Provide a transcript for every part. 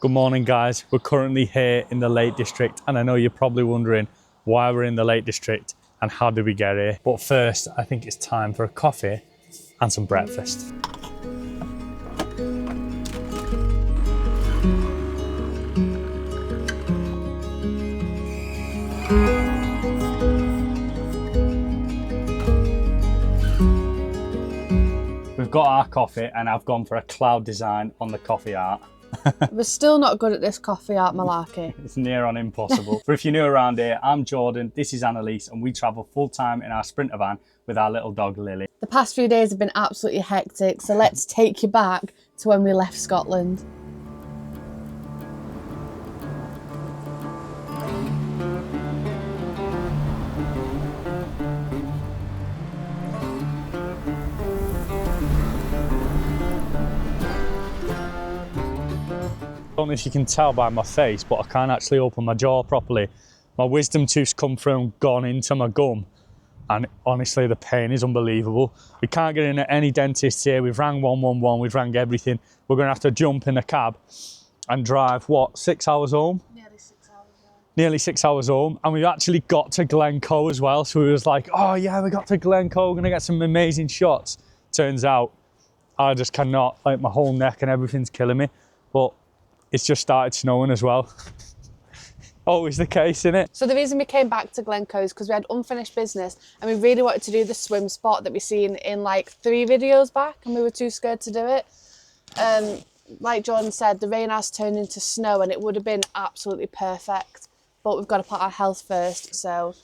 Good morning guys, we're currently here in the Lake District and I know you're probably wondering why we're in the Lake District and how did we get here. But first I think it's time for a coffee and some breakfast. We've got our coffee and I've gone for a cloud design on the coffee art. We're still not good at this coffee art malarkey. It's near on impossible. But if you're new around here, I'm Jordan, this is Annalise, and we travel full time in our Sprinter van with our little dog Lily. The past few days have been absolutely hectic, so let's take you back to when we left Scotland. I don't know if you can tell by my face, but I can't actually open my jaw properly. My wisdom tooth's come through and gone into my gum. And honestly, the pain is unbelievable. We can't get in at any dentist here. We've rang 111, we've rang everything. We're gonna have to jump in a cab and drive, what, 6 hours home? Nearly 6 hours, yeah. Nearly 6 hours home. And we actually got to Glencoe as well. So we was like, oh yeah, we got to Glencoe, gonna get some amazing shots. Turns out, I just cannot, like my whole neck and everything's killing me. But it's just started snowing as well. Always the case, isn't it? So the reason we came back to Glencoe is because we had unfinished business and we really wanted to do the swim spot that we seen in like 3 videos back and we were too scared to do it. Like Jordan said, the rain has turned into snow and it would have been absolutely perfect. But we've got to put our health first, so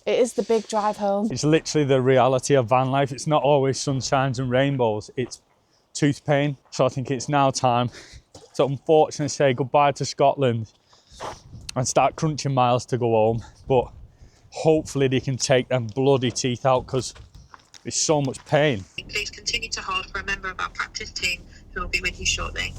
it is the big drive home. It's literally the reality of van life. It's not always sunshines and rainbows, it's tooth pain. So I think it's now time to unfortunately say goodbye to Scotland and start crunching miles to go home. But hopefully they can take them bloody teeth out because it's so much pain. Please continue to hold for a member of our practice team who will be with you shortly.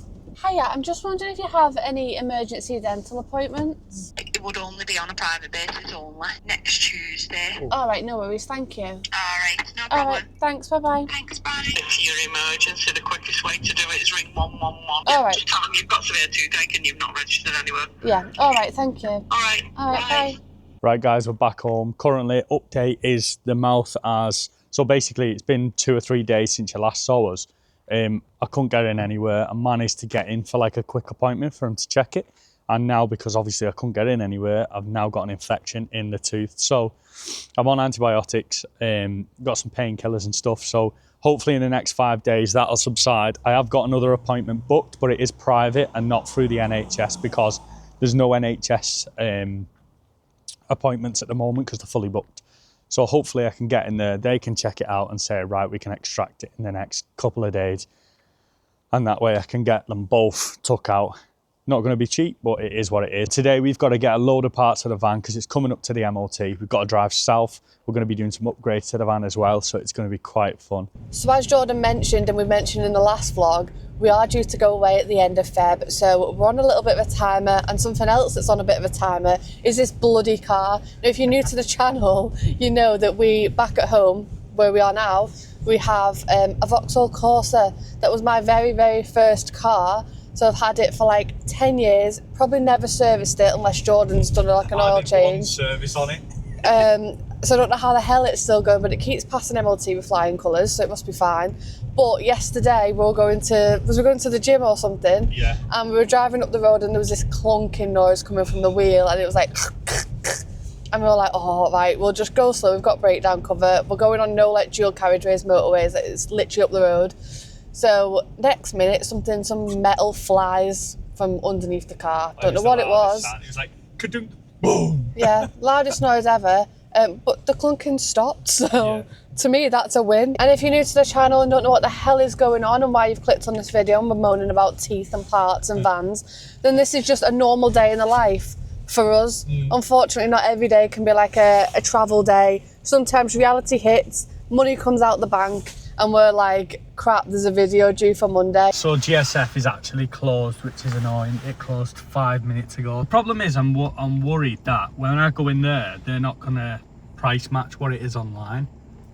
Hiya, I'm just wondering if you have any emergency dental appointments? It would only be on a private basis only next Tuesday. All right, no worries, thank you. All right, no All problem. right, thanks, bye-bye. Thanks, bye. If you're emergency, the quickest way to do it is ring 111. All right. Just tell them you've got severe toothache and you've not registered anywhere. Yeah, all right, thank you. All right. All right, bye. Right guys, we're back home. Currently, update is the mouth as, so basically it's been 2 or 3 days since you last saw us. I couldn't get in anywhere. I managed to get in for like a quick appointment for him to check it. And now, because obviously I couldn't get in anywhere, I've now got an infection in the tooth. So I'm on antibiotics, got some painkillers and stuff. So hopefully in the next 5 days that'll subside. I have got another appointment booked, but it is private and not through the NHS because there's no NHS appointments at the moment because they're fully booked. So hopefully I can get in there, they can check it out and say, right, we can extract it in the next couple of days. And that way I can get them both took out. Not going to be cheap, but it is what it is. Today we've got to get a load of parts of the van because it's coming up to the MOT. We've got to drive south. We're going to be doing some upgrades to the van as well, so it's going to be quite fun. So as Jordan mentioned, and we mentioned in the last vlog, we are due to go away at the end of Feb, so we're on a little bit of a timer, and something else that's on a bit of a timer is this bloody car. Now, if you're new to the channel, you know that we, back at home, where we are now, we have a Vauxhall Corsa. That was my very, very first car. So I've had it for like 10 years, probably never serviced it unless Jordan's done like an oil change. Service on it. So I don't know how the hell it's still going, but it keeps passing MOT with flying colours, so it must be fine. But yesterday we were going to the gym or something, yeah, and we were driving up the road and there was this clunking noise coming from the wheel and it was like, and we were like, oh right, we'll just go slow, we've got breakdown cover, we're going on no like dual carriageways motorways, it's literally up the road. So next minute some metal flies from underneath the car. Don't know what it was. It was like, ka-dunk, boom. Yeah, loudest noise ever. But the clunking stopped, so to me that's a win. And if you're new to the channel and don't know what the hell is going on and why you've clicked on this video and we're moaning about teeth and parts and vans, then this is just a normal day in the life for us. Unfortunately, not every day can be like a travel day. Sometimes reality hits, money comes out the bank, and we're like, crap, there's a video due for Monday. So GSF is actually closed, which is annoying. It closed 5 minutes ago. The problem is I'm worried that when I go in there, they're not gonna price match what it is online,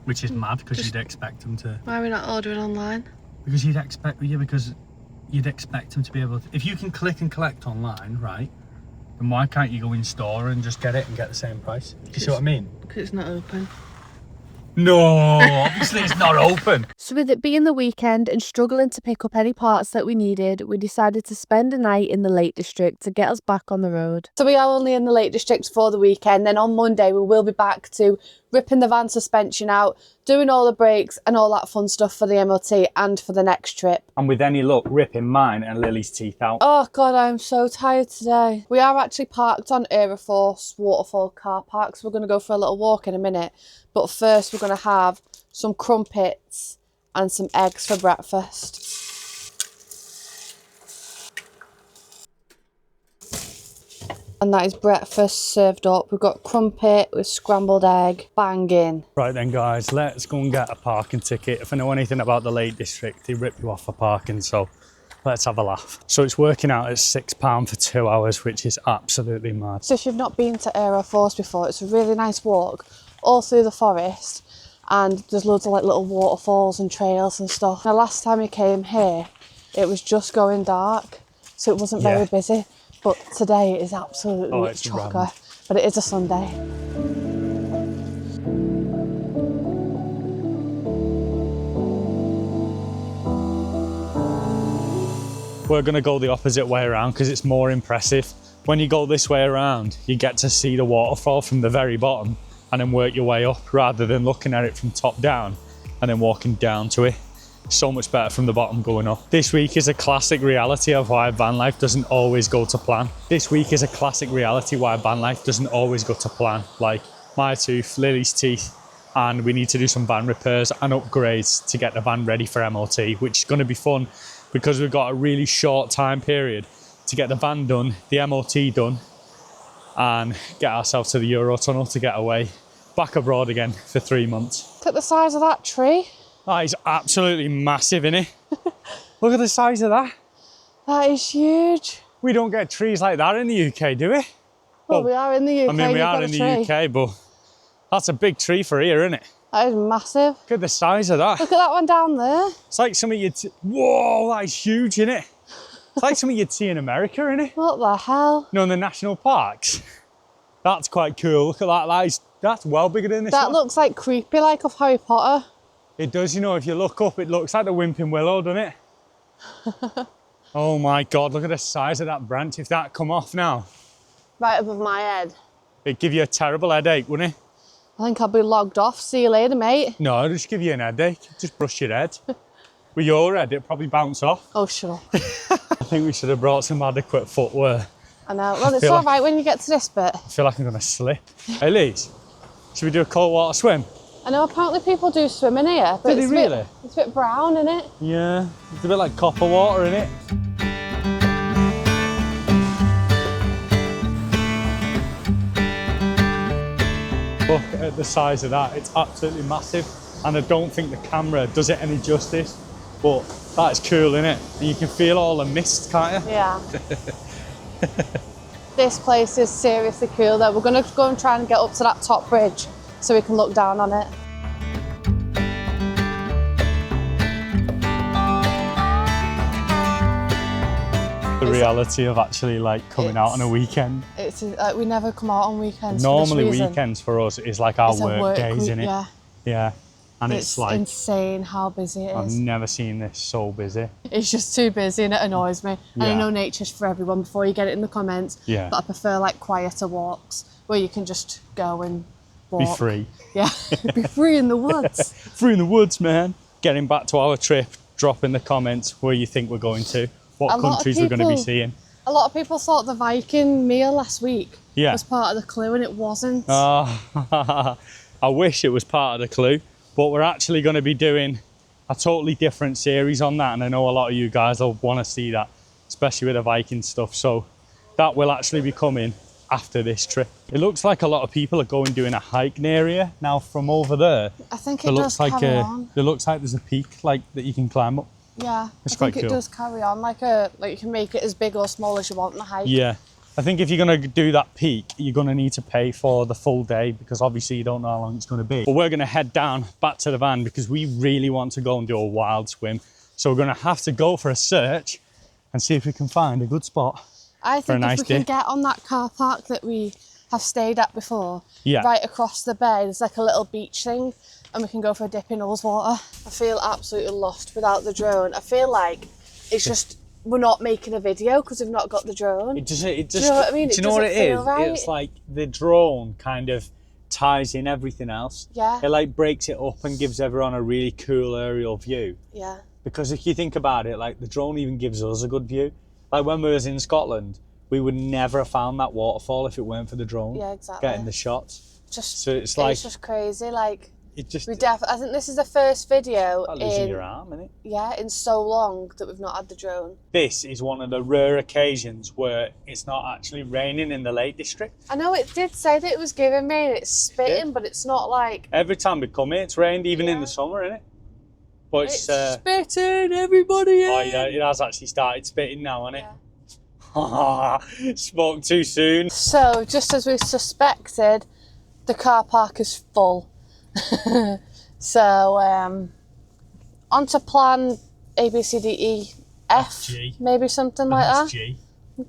which is mad because you'd expect them to. Why are we not ordering online? Because you'd expect, yeah, because you'd expect them to be able to, if you can click and collect online, right, then why can't you go in store and just get it and get the same price? Do you see what I mean? Because it's not open. No, obviously it's not open. So with it being the weekend and struggling to pick up any parts that we needed, we decided to spend a night in the Lake District to get us back on the road. So we are only in the Lake District for the weekend, then on Monday we will be back to ripping the van suspension out, doing all the brakes and all that fun stuff for the MOT and for the next trip. And with any luck, ripping mine and Lily's teeth out. Oh God, I'm so tired today. We are actually parked on Aeroforce Waterfall car park, so we're going to go for a little walk in a minute. But first we're going to have some crumpets and some eggs for breakfast. And that is breakfast served up. We've got crumpet with scrambled egg, banging. Right then guys, let's go and get a parking ticket. If I know anything about the Lake District, they rip you off for parking, so let's have a laugh. So it's working out at £6 for 2 hours, which is absolutely mad. So if you've not been to Aeroforce before, it's a really nice walk all through the forest, and there's loads of like little waterfalls and trails and stuff. Now last time we came here, it was just going dark, so it wasn't very busy. But today it is absolutely chocker. But it is a Sunday. We're going to go the opposite way around because it's more impressive. When you go this way around, you get to see the waterfall from the very bottom and then work your way up rather than looking at it from top down and then walking down to it. So much better from the bottom going up. This week is a classic reality of why van life doesn't always go to plan. This week is a classic reality why van life doesn't always go to plan. Like my tooth, Lily's teeth, and we need to do some van repairs and upgrades to get the van ready for MOT, which is going to be fun because we've got a really short time period to get the van done, the MOT done, and get ourselves to the Eurotunnel to get away back abroad again for 3 months. Look at the size of that tree. That is absolutely massive, innit? Look at the size of that. That is huge. We don't get trees like that in the UK, do we? Well, we are in the UK. I mean, we are in the UK, but that's a big tree for here, isn't it? That is massive. Look at the size of that. Look at that one down there. It's like something you'd... Whoa, that is huge, innit? It's like something you'd see in America, innit? What the hell? You know, in the national parks. That's quite cool. Look at that. That's well bigger than this That one. looks like creepy, like of Harry Potter. It does, you know, if you look up, it looks like the Whimping Willow, doesn't it? Oh my God, look at the size of that branch. If that come off now. Right above my head. It'd give you a terrible headache, wouldn't it? I think I'll be logged off. See you later, mate. No, it'll just give you an headache. Just brush your head. With your head, it'll probably bounce off. Oh, shut up. I think we should have brought some adequate footwear. I know. Well, it's all right when you get to this bit. I feel like I'm going to slip. Hey, Liz, should we do a cold water swim? I know apparently people do swim in here. But Do they really? It's a bit brown, isn't it? Yeah, it's a bit like copper water, isn't it? Look at the size of that, it's absolutely massive. And I don't think the camera does it any justice, but that is cool, isn't it? And you can feel all the mist, can't you? Yeah. This place is seriously cool though. We're going to go and try and get up to that top bridge so we can look down on it. The reality of actually like coming out on a weekend. It's like we never come out on weekends. Normally for this reason. weekends for us is like our work days, week, isn't it? Yeah. Yeah. And it's like insane how busy it I've is. never seen this so busy. It's just too busy and it annoys me. And I Yeah. know nature's for everyone before you get it in the comments. Yeah. But I prefer like quieter walks where you can just go and walk. Be free. Yeah. Be free in the woods. Free in the woods, man. Getting back to our trip, drop in the comments where you think we're going to, what countries we're going to be seeing. A lot of people thought the Viking meal last week Yeah. was part of the clue and it wasn't. I wish it was part of the clue, but we're actually going to be doing a totally different series on that, and I know a lot of you guys will want to see that, especially with the Viking stuff. So that will actually be coming after this trip. It looks like a lot of people are going doing a hike near here. Now from over there, I think it does carry on. it looks like there's a peak like that you can climb up. Yeah, It's I quite think it cool. does carry on like you can make it as big or small as you want in the hike. Yeah, I think if you're going to do that peak, you're going to need to pay for the full day because obviously you don't know how long it's going to be. But we're going to head down back to the van because we really want to go and do a wild swim. So we're going to have to go for a search and see if we can find a good spot. I for a think nice if we day. can get on that car park that we have stayed at before, Yeah. right across the bay, there's like a little beach thing, and we can go for a dip in Ullswater. I feel absolutely lost without the drone. I feel like it's just, we're not making a video because we've not got the drone. It just, do you know what I mean? Do It you know what it doesn't feel is? right. It's like the drone kind of ties in everything else. Yeah. It like breaks it up and gives everyone a really cool aerial view. Yeah. Because if you think about it, like the drone even gives us a good view. Like when we was in Scotland, we would never have found that waterfall if it weren't for the drone. Yeah, exactly. Getting the shots. So it's like, it's just crazy. Like, it just, I think this is the first video like losing your arm, isn't it? Yeah, in so long that we've not had the drone. This is one of the rare occasions where it's not actually raining in the Lake District. I know it did say that it was giving rain, it's spitting, but it's not like... Every time we come here, it's rained, even in the summer, innit? But It's spitting, everybody! Oh yeah, it has actually started spitting now, hasn't it? Spoke too soon. So, just as we suspected, the car park is full. So, on to plan A, B, C, D, E, F, G. maybe something like that. G.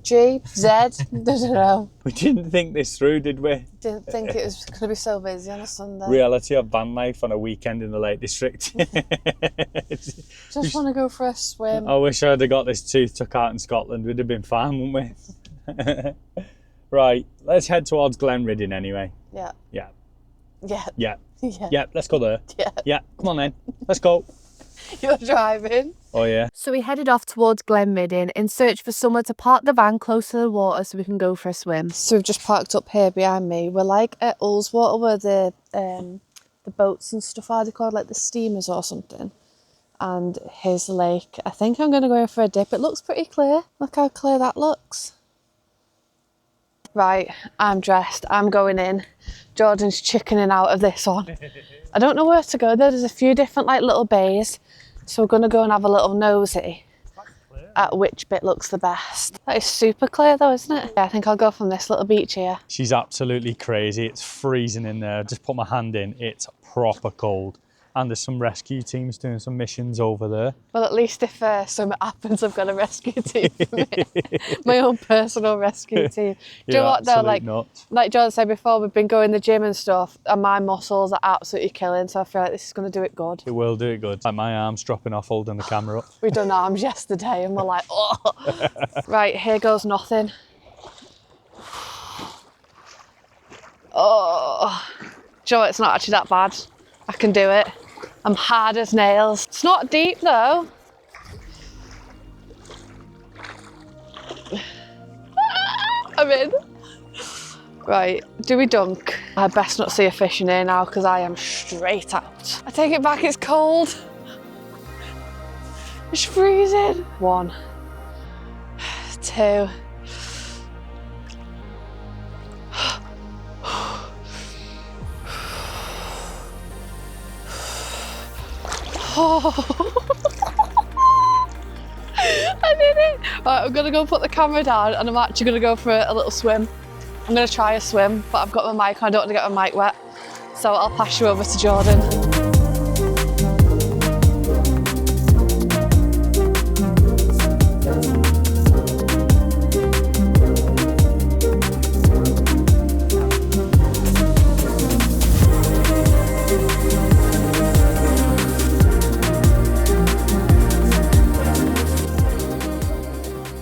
G, Z, I don't know. We didn't think this through, did we? Didn't think it was going to be so busy on a Sunday. Reality of van life on a weekend in the Lake District. Just want to go for a swim. I wish I'd have got this tooth took out in Scotland. We'd have been fine, wouldn't we? Right, let's head towards Glenriddin anyway. Yeah. Yeah. Yeah. Yeah. Yeah. Yeah, let's go there. Yeah. Yeah, come on then. Let's go. You're driving. Oh yeah. So we headed off towards Glenriddin in search for somewhere to park the van close to the water so we can go for a swim. So we've just parked up here behind me. We're like at Ullswater where the boats and stuff are. They're called like the steamers or something. And here's the lake. I think I'm going to go in for a dip. It looks pretty clear. Look how clear that looks. Right, I'm dressed. I'm going in. Jordan's chickening out of this one. I don't know where to go though. There's a few different like little bays. So we're going to go and have a little nosy at which bit looks the best. That is super clear though, isn't it? Yeah, I think I'll go from this little beach here. She's absolutely crazy. It's freezing in there. Just put my hand in. It's proper cold. And there's some rescue teams doing some missions over there. Well, at least if something happens, I've got a rescue team for me. My own personal rescue team. Do you know what though? Like Jordan said before, we've been going to the gym and stuff, and my muscles are absolutely killing. So I feel like this is going to do it good. It will do it good. Like my arm's dropping off holding the camera up. We done arms yesterday, and we're like, oh. Right, here goes nothing. Oh, Joe, it's not actually that bad. I can do it. I'm hard as nails. It's not deep though. I'm in. Right, do we dunk? I best not see a fish in here now because I am straight out. I take it back, it's cold. It's freezing. 1, 2. Oh. I did it! Right, I'm gonna go put the camera down and I'm actually gonna go for a little swim. I'm gonna try a swim, but I've got my mic on, I don't want to get my mic wet. So I'll pass you over to Jordan.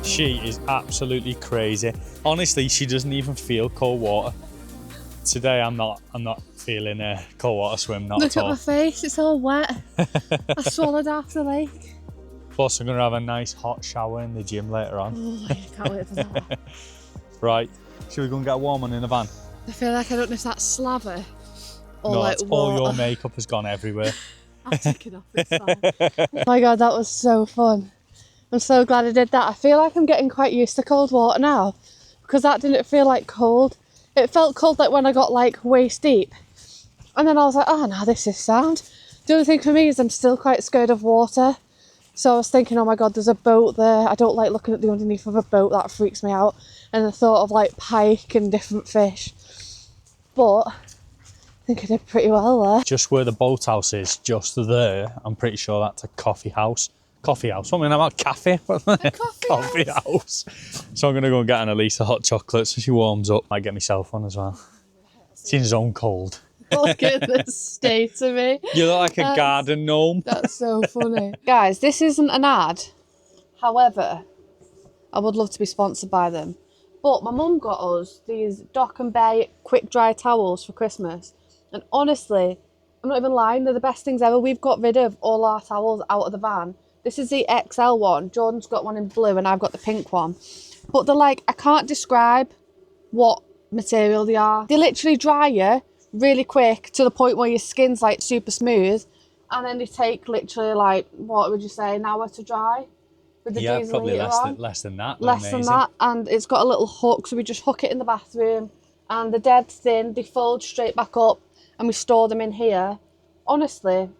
She is absolutely crazy. Honestly, she doesn't even feel cold water. Today, I'm not feeling a cold water swim, not Look at all. Look at my face, it's all wet. I swallowed half the lake. Plus, I'm going to have a nice hot shower in the gym later on. Oh, I can't wait for that. Right, should we go and get a warm one in the van? I feel like I don't know if that's slaver or No, like it's water. all your makeup has gone everywhere. I'll take it off, it's fine. Oh my God, that was so fun. I'm so glad I did that. I feel like I'm getting quite used to cold water now because that didn't feel like cold. It felt cold like when I got like waist deep. And then I was like, oh no, this is sound. The only thing for me is I'm still quite scared of water. So I was thinking, oh my God, there's a boat there. I don't like looking at the underneath of a boat, that freaks me out. And the thought of like pike and different fish. But I think I did pretty well there. Just where the boathouse is, just there, I'm pretty sure that's a coffee house. coffee house. Something about cafe. Coffee house. So I'm going to go and get Annalise a hot chocolate so she warms up. Might get myself one as well. She's zone cold. Look at the state of me. You look like a garden gnome. That's so funny. Guys, this isn't an ad. However, I would love to be sponsored by them. But my mum got us these Dock and Bay quick dry towels for Christmas. And honestly, I'm not even lying, they're the best things ever. We've got rid of all our towels out of the van. This is the XL one. Jordan's got one in blue and I've got the pink one. But they're like, I can't describe what material they are. They literally dry you really quick to the point where your skin's like super smooth, and then they take literally like, what would you say, an hour to dry with the diesel probably heater on. less than that. Less than that, and it's got a little hook, so we just hook it in the bathroom, and they're dead thin, they fold straight back up, and we store them in here. Honestly,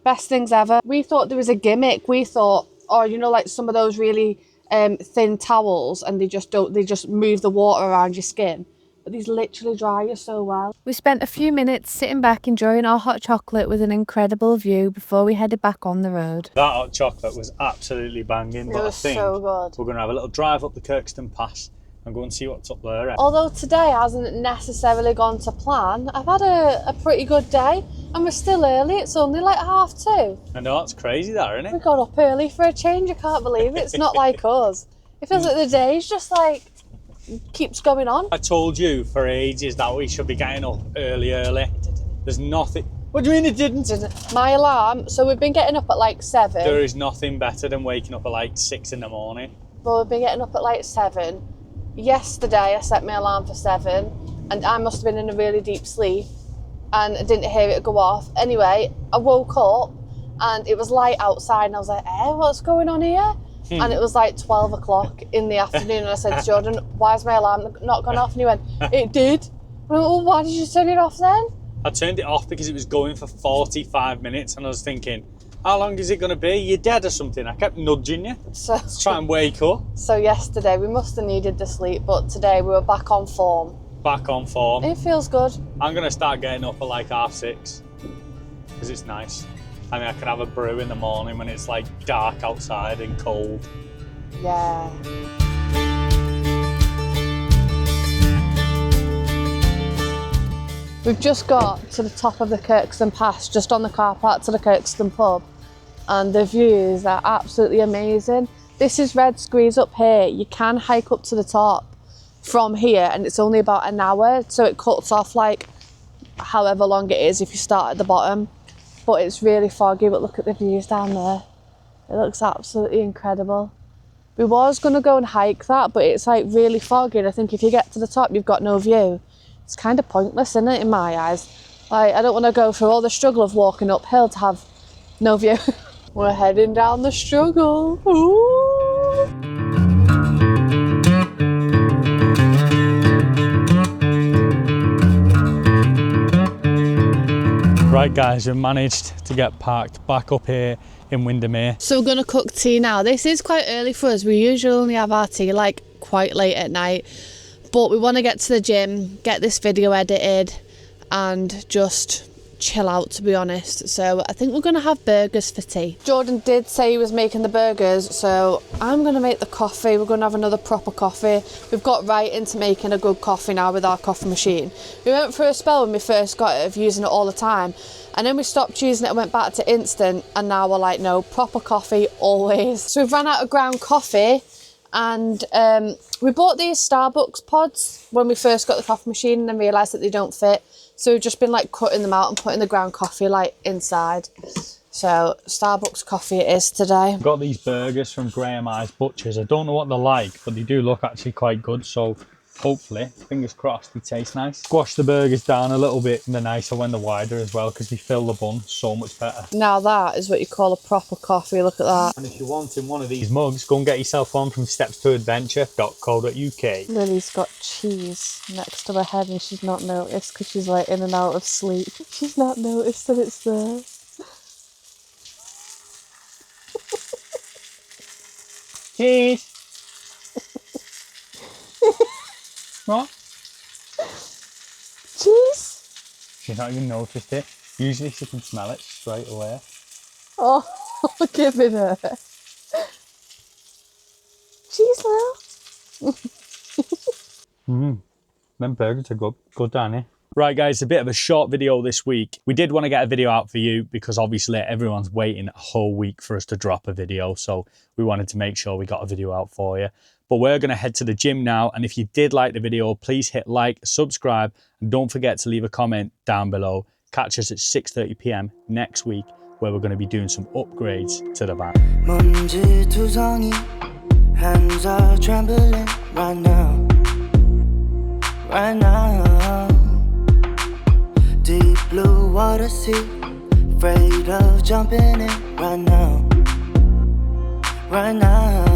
best things ever. We thought there was a gimmick. We thought, oh, you know, like some of those really thin towels, and they just move the water around your skin. But these literally dry you so well. We spent a few minutes sitting back enjoying our hot chocolate with an incredible view before we headed back on the road. That hot chocolate was absolutely banging, but I think so good. we're going to have a little drive up the Kirkstone Pass and go and see what's up there. Although today hasn't necessarily gone to plan, I've had a pretty good day, and we're still early. It's only like 2:30. I know, it's crazy that, isn't We it? got up early for a change. I can't believe it. It's not like us. It feels like the day's just like keeps going on. I told you for ages that we should be getting up early. There's nothing. What do you mean it didn't? My alarm, so we've been getting up at like 7. There is nothing better than waking up at like 6 in the morning. Well, we've been getting up at like 7. Yesterday I set my alarm for 7, and I must have been in a really deep sleep and I didn't hear it go off. Anyway, I woke up and it was light outside, and I was like, what's going on here? And it was like 12 o'clock in the afternoon, and I said to Jordan, why has my alarm not gone off? And he went, it did. I went, well, why did you turn it off then? I turned it off because it was going for 45 minutes and I was thinking, how long is it going to be? You're dead or something. I kept nudging you So, to try and wake up. So yesterday we must have needed the sleep, but today we were back on form. Back on form. It feels good. I'm going to start getting up at like 6:30 because it's nice. I mean, I can have a brew in the morning when it's like dark outside and cold. Yeah. We've just got to the top of the Kirkstone Pass, just on the car park to the Kirkstone pub, and the views are absolutely amazing. This is Red Squeeze up here. You can hike up to the top from here, and it's only about an hour, so it cuts off like however long it is if you start at the bottom. But it's really foggy, but look at the views down there. It looks absolutely incredible. We was going to go and hike that, but it's like really foggy, and I think if you get to the top you've got no view. It's kind of pointless, isn't it, in my eyes? Like, I don't want to go through all the struggle of walking uphill to have no view. We're heading down the struggle. Ooh. Right guys, we've managed to get parked back up here in Windermere. So we're going to cook tea now. This is quite early for us. We usually only have our tea like quite late at night. But we want to get to the gym, get this video edited, and just chill out, to be honest. So I think we're going to have burgers for tea. Jordan did say he was making the burgers, so I'm going to make the coffee. We're going to have another proper coffee. We've got right into making a good coffee now with our coffee machine. We went through a spell when we first got it of using it all the time, and then we stopped using it and went back to instant, and now we're like, no, proper coffee always. So we've run out of ground coffee, and we bought these Starbucks pods when we first got the coffee machine and then realised that they don't fit. So we've just been like cutting them out and putting the ground coffee like inside. So Starbucks coffee it is today. Got these burgers from Graham Eyes Butchers. I don't know what they're like, but they do look actually quite good. So hopefully, fingers crossed, they taste nice. Squash the burgers down a little bit, and they're nicer when they're wider as well because they fill the bun so much better. Now that is what you call a proper coffee. Look at that. And if you're wanting one of these mugs, go and get yourself one from stepstoadventure.co.uk. Lily's got cheese next to her head and she's not noticed because she's like in and out of sleep. She's not noticed that it's there. Cheese! What? Cheese? She's not even noticed it. Usually she can smell it straight away. Oh, give it her. Them burgers are good. Good, Danny. Right, guys, a bit of a short video this week. We did want to get a video out for you because obviously everyone's waiting a whole week for us to drop a video. So we wanted to make sure we got a video out for you. But we're going to head to the gym now. And if you did like the video, please hit like, subscribe, and don't forget to leave a comment down below. Catch us at 6:30 p.m. next week, where we're going to be doing some upgrades to the van. Hands are trembling right now. Right now, deep blue water sea, afraid of jumping in right now, right now.